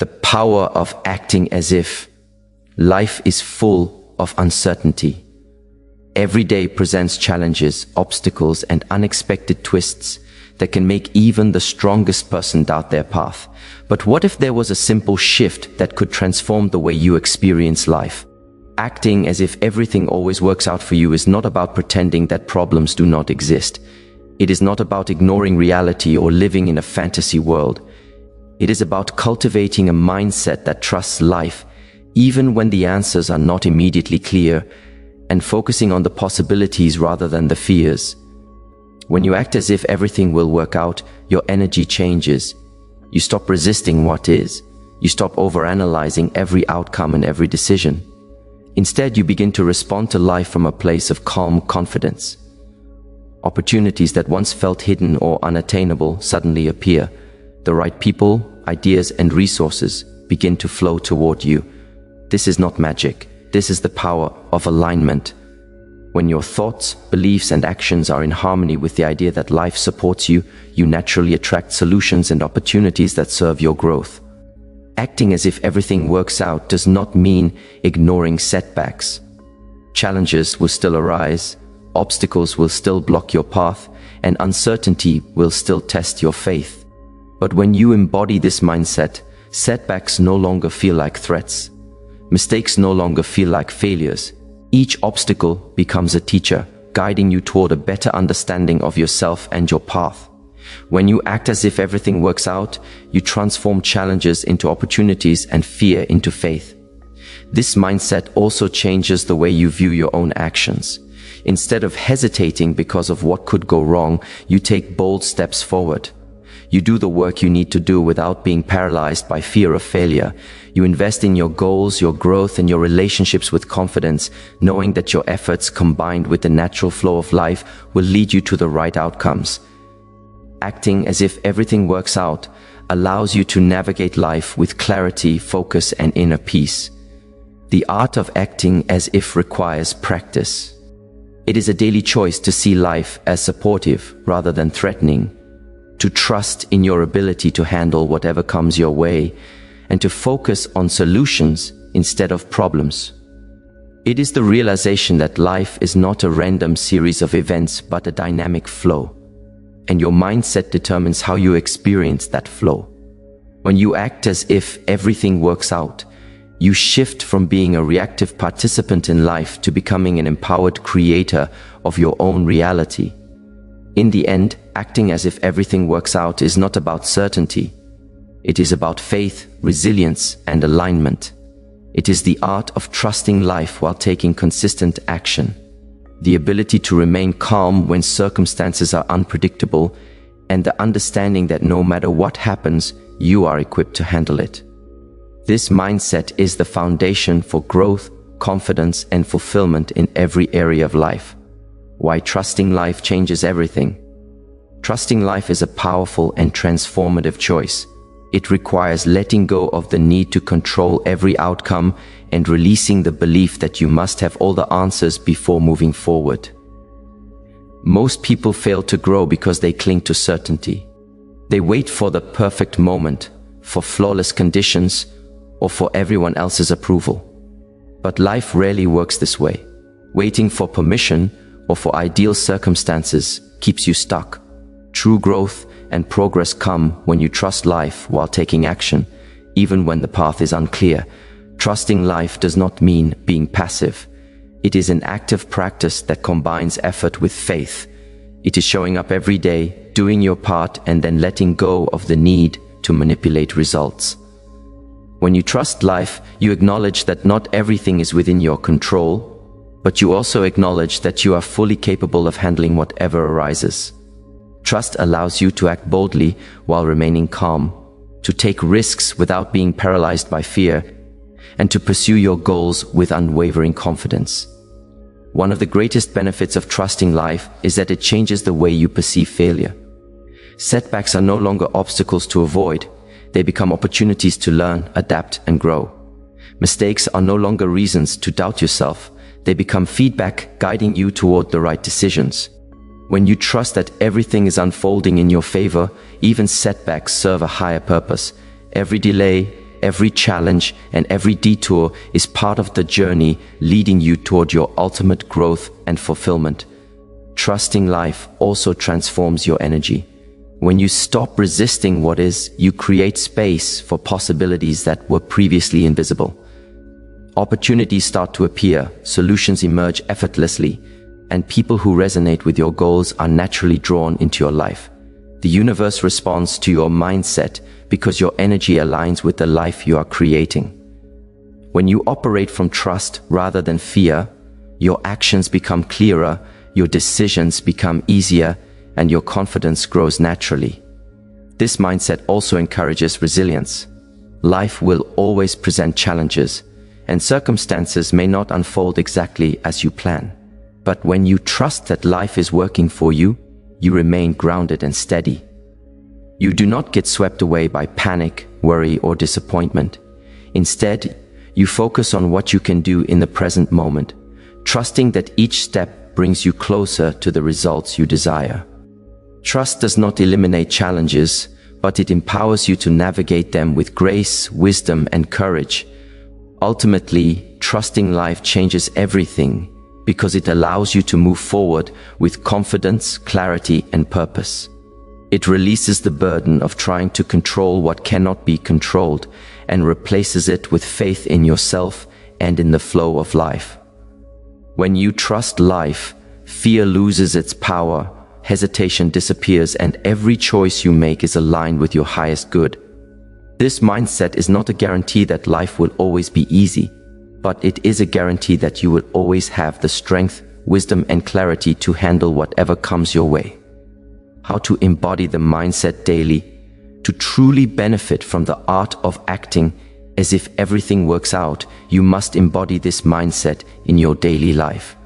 The power of acting as if life is full of uncertainty. Every day presents challenges, obstacles, and unexpected twists that can make even the strongest person doubt their path. But what if there was a simple shift that could transform the way you experience life? Acting as if everything always works out for you is not about pretending that problems do not exist. It is not about ignoring reality or living in a fantasy world. It is about cultivating a mindset that trusts life, even when the answers are not immediately clear, and focusing on the possibilities rather than the fears. When you act as if everything will work out, your energy changes. You stop resisting what is. You stop overanalyzing every outcome and every decision. Instead, you begin to respond to life from a place of calm confidence. Opportunities that once felt hidden or unattainable suddenly appear. The right people, ideas, and resources begin to flow toward you. This is not magic. This is the power of alignment. When your thoughts, beliefs, and actions are in harmony with the idea that life supports you, you naturally attract solutions and opportunities that serve your growth. Acting as if everything works out does not mean ignoring setbacks. Challenges will still arise, obstacles will still block your path, and uncertainty will still test your faith. But when you embody this mindset, setbacks no longer feel like threats. Mistakes no longer feel like failures. Each obstacle becomes a teacher, guiding you toward a better understanding of yourself and your path. When you act as if everything works out, you transform challenges into opportunities and fear into faith. This mindset also changes the way you view your own actions. Instead of hesitating because of what could go wrong, you take bold steps forward. You do the work you need to do without being paralyzed by fear of failure. You invest in your goals, your growth, and your relationships with confidence, knowing that your efforts combined with the natural flow of life will lead you to the right outcomes. Acting as if everything works out allows you to navigate life with clarity, focus, and inner peace. The art of acting as if requires practice. It is a daily choice to see life as supportive rather than threatening, to trust in your ability to handle whatever comes your way, and to focus on solutions instead of problems. It is the realization that life is not a random series of events but a dynamic flow, and your mindset determines how you experience that flow. When you act as if everything works out, you shift from being a reactive participant in life to becoming an empowered creator of your own reality. In the end, acting as if everything works out is not about certainty. It is about faith, resilience, and alignment. It is the art of trusting life while taking consistent action. The ability to remain calm when circumstances are unpredictable, and the understanding that no matter what happens, you are equipped to handle it. This mindset is the foundation for growth, confidence, and fulfillment in every area of life. Why trusting life changes everything. Trusting life is a powerful and transformative choice. It requires letting go of the need to control every outcome and releasing the belief that you must have all the answers before moving forward. Most people fail to grow because they cling to certainty. They wait for the perfect moment, for flawless conditions, or for everyone else's approval. But life rarely works this way. Waiting for permission or for ideal circumstances keeps you stuck. True growth and progress come when you trust life while taking action, even when the path is unclear. Trusting life does not mean being passive. It is an active practice that combines effort with faith. It is showing up every day, doing your part, and then letting go of the need to manipulate results. When you trust life, you acknowledge that not everything is within your control, but you also acknowledge that you are fully capable of handling whatever arises. Trust allows you to act boldly while remaining calm, to take risks without being paralyzed by fear, and to pursue your goals with unwavering confidence. One of the greatest benefits of trusting life is that it changes the way you perceive failure. Setbacks are no longer obstacles to avoid. They become opportunities to learn, adapt, and grow. Mistakes are no longer reasons to doubt yourself. They become feedback guiding you toward the right decisions. When you trust that everything is unfolding in your favor, even setbacks serve a higher purpose. Every delay, every challenge and every detour is part of the journey leading you toward your ultimate growth and fulfillment. Trusting life also transforms your energy. When you stop resisting what is, you create space for possibilities that were previously invisible. Opportunities start to appear, solutions emerge effortlessly, and people who resonate with your goals are naturally drawn into your life. The universe responds to your mindset because your energy aligns with the life you are creating. When you operate from trust rather than fear, your actions become clearer, your decisions become easier, and your confidence grows naturally. This mindset also encourages resilience. Life will always present challenges, and circumstances may not unfold exactly as you plan. But when you trust that life is working for you, you remain grounded and steady. You do not get swept away by panic, worry, or disappointment. Instead, you focus on what you can do in the present moment, trusting that each step brings you closer to the results you desire. Trust does not eliminate challenges, but it empowers you to navigate them with grace, wisdom, and courage. Ultimately, trusting life changes everything because it allows you to move forward with confidence, clarity, and purpose. It releases the burden of trying to control what cannot be controlled and replaces it with faith in yourself and in the flow of life. When you trust life, fear loses its power, hesitation disappears, and every choice you make is aligned with your highest good. This mindset is not a guarantee that life will always be easy, but it is a guarantee that you will always have the strength, wisdom, and clarity to handle whatever comes your way. How to embody the mindset daily? To truly benefit from the art of acting as if everything works out, you must embody this mindset in your daily life.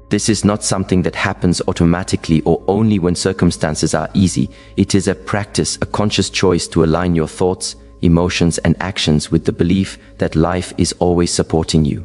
This is not something that happens automatically or only when circumstances are easy. It is a practice, a conscious choice to align your thoughts, emotions, and actions with the belief that life is always supporting you.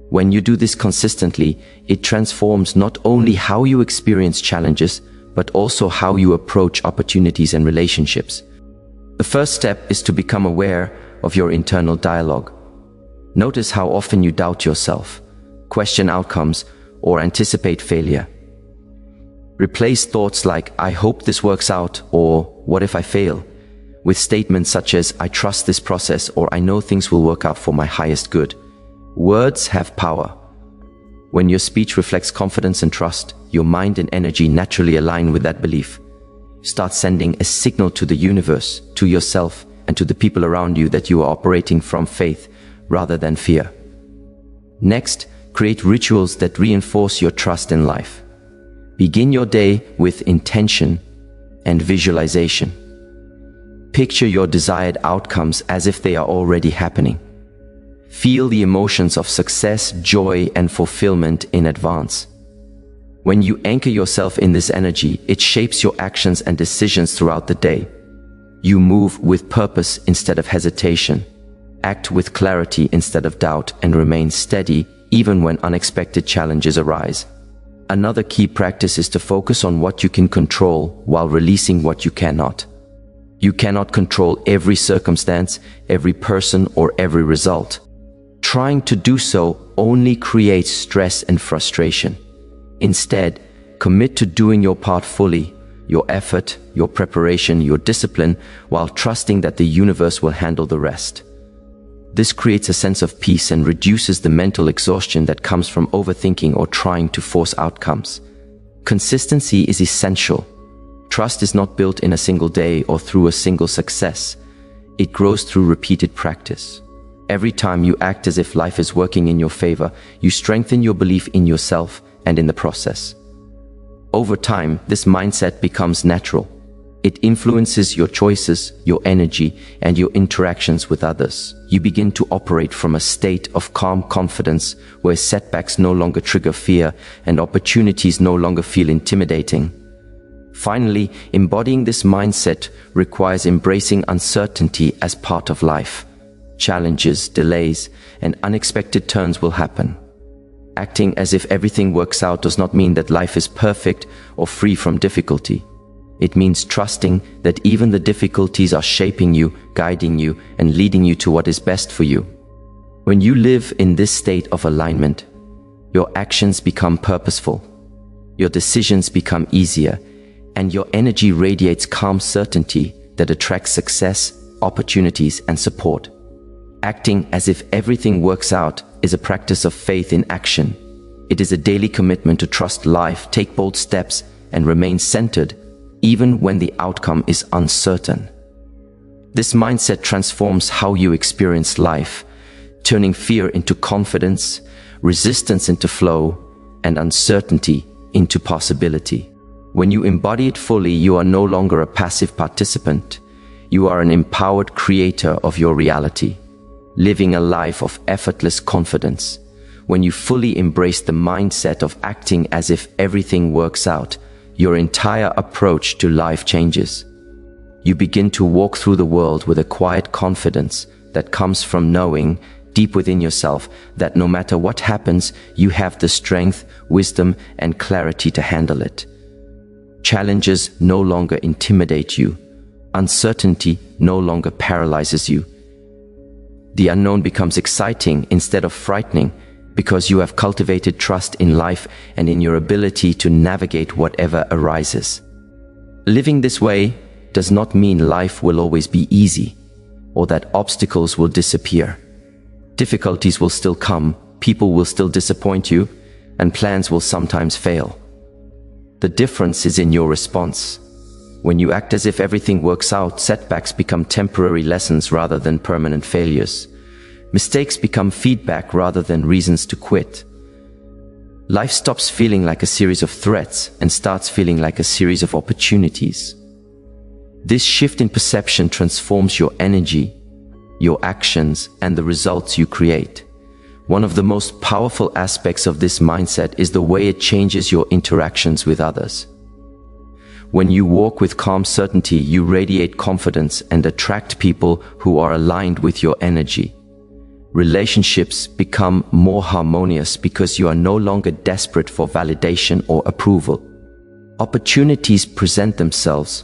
When you do this consistently, it transforms not only how you experience challenges, but also how you approach opportunities and relationships. The first step is to become aware of your internal dialogue. Notice how often you doubt yourself, question outcomes, or anticipate failure. Replace thoughts like, "I hope this works out," or "What if I fail?" with statements such as, "I trust this process," or "I know things will work out for my highest good." Words have power. When your speech reflects confidence and trust, your mind and energy naturally align with that belief. Start sending a signal to the universe, to yourself, and to the people around you that you are operating from faith rather than fear. Next, create rituals that reinforce your trust in life. Begin your day with intention and visualization. Picture your desired outcomes as if they are already happening. Feel the emotions of success, joy, and fulfillment in advance. When you anchor yourself in this energy, it shapes your actions and decisions throughout the day. You move with purpose instead of hesitation, act with clarity instead of doubt, and remain steady even when unexpected challenges arise. Another key practice is to focus on what you can control while releasing what you cannot. You cannot control every circumstance, every person, or every result. Trying to do so only creates stress and frustration. Instead, commit to doing your part fully, your effort, your preparation, your discipline, while trusting that the universe will handle the rest. This creates a sense of peace and reduces the mental exhaustion that comes from overthinking or trying to force outcomes. Consistency is essential. Trust is not built in a single day or through a single success. It grows through repeated practice. Every time you act as if life is working in your favor, you strengthen your belief in yourself and in the process. Over time, this mindset becomes natural. It influences your choices, your energy, and your interactions with others. You begin to operate from a state of calm confidence where setbacks no longer trigger fear and opportunities no longer feel intimidating. Finally, embodying this mindset requires embracing uncertainty as part of life. Challenges, delays, and unexpected turns will happen. Acting as if everything works out does not mean that life is perfect or free from difficulty. It means trusting that even the difficulties are shaping you, guiding you, and leading you to what is best for you. When you live in this state of alignment, your actions become purposeful, your decisions become easier, and your energy radiates calm certainty that attracts success, opportunities, and support. Acting as if everything works out is a practice of faith in action. It is a daily commitment to trust life, take bold steps, and remain centered even when the outcome is uncertain. This mindset transforms how you experience life, turning fear into confidence, resistance into flow, and uncertainty into possibility. When you embody it fully, you are no longer a passive participant. You are an empowered creator of your reality, living a life of effortless confidence. When you fully embrace the mindset of acting as if everything works out, your entire approach to life changes. You begin to walk through the world with a quiet confidence that comes from knowing deep within yourself that no matter what happens, you have the strength, wisdom, and clarity to handle it. Challenges no longer intimidate you. Uncertainty no longer paralyzes you. The unknown becomes exciting instead of frightening, because you have cultivated trust in life and in your ability to navigate whatever arises. Living this way does not mean life will always be easy, or that obstacles will disappear. Difficulties will still come, people will still disappoint you, and plans will sometimes fail. The difference is in your response. When you act as if everything works out, setbacks become temporary lessons rather than permanent failures. Mistakes become feedback rather than reasons to quit. Life stops feeling like a series of threats and starts feeling like a series of opportunities. This shift in perception transforms your energy, your actions, and the results you create. One of the most powerful aspects of this mindset is the way it changes your interactions with others. When you walk with calm certainty, you radiate confidence and attract people who are aligned with your energy. Relationships become more harmonious because you are no longer desperate for validation or approval. Opportunities present themselves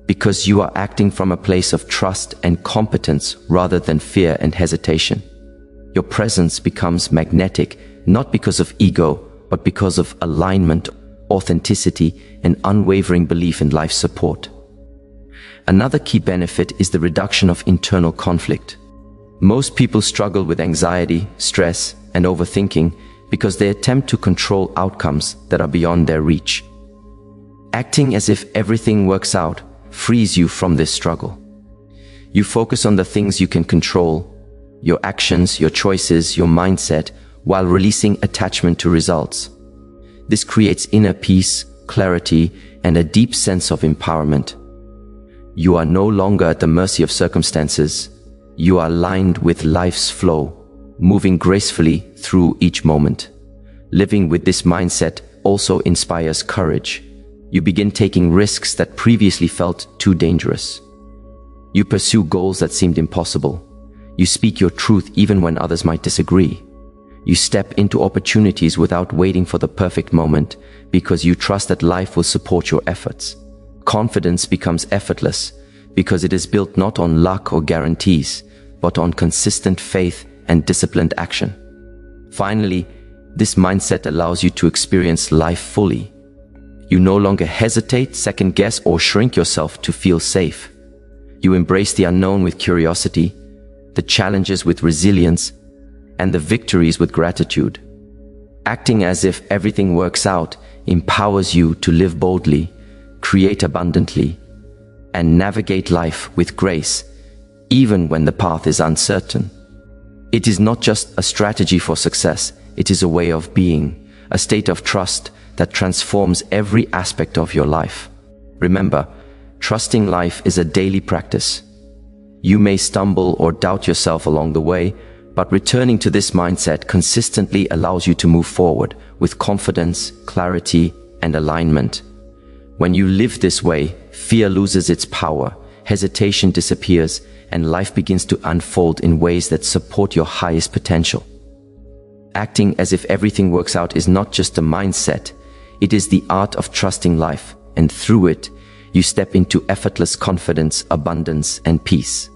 because you are acting from a place of trust and competence rather than fear and hesitation. Your presence becomes magnetic, not because of ego, but because of alignment, authenticity, and unwavering belief in life's support. Another key benefit is the reduction of internal conflict. Most people struggle with anxiety, stress, and overthinking because they attempt to control outcomes that are beyond their reach. Acting as if everything works out frees you from this struggle. You focus on the things you can control, your actions, your choices, your mindset, while releasing attachment to results. This creates inner peace, clarity, and a deep sense of empowerment. You are no longer at the mercy of circumstances. You are aligned with life's flow, moving gracefully through each moment. Living with this mindset also inspires courage. You begin taking risks that previously felt too dangerous. You pursue goals that seemed impossible. You speak your truth even when others might disagree. You step into opportunities without waiting for the perfect moment because you trust that life will support your efforts. Confidence becomes effortless because it is built not on luck or guarantees, but on consistent faith and disciplined action. Finally, this mindset allows you to experience life fully. You no longer hesitate, second guess, or shrink yourself to feel safe. You embrace the unknown with curiosity, the challenges with resilience, and the victories with gratitude. Acting as if everything works out empowers you to live boldly, create abundantly, and navigate life with grace, even when the path is uncertain. It is not just a strategy for success, it is a way of being, a state of trust that transforms every aspect of your life. Remember, trusting life is a daily practice. You may stumble or doubt yourself along the way, but returning to this mindset consistently allows you to move forward with confidence, clarity, and alignment. When you live this way, fear loses its power, hesitation disappears, and life begins to unfold in ways that support your highest potential. Acting as if everything works out is not just a mindset, it is the art of trusting life, and through it, you step into effortless confidence, abundance, and peace.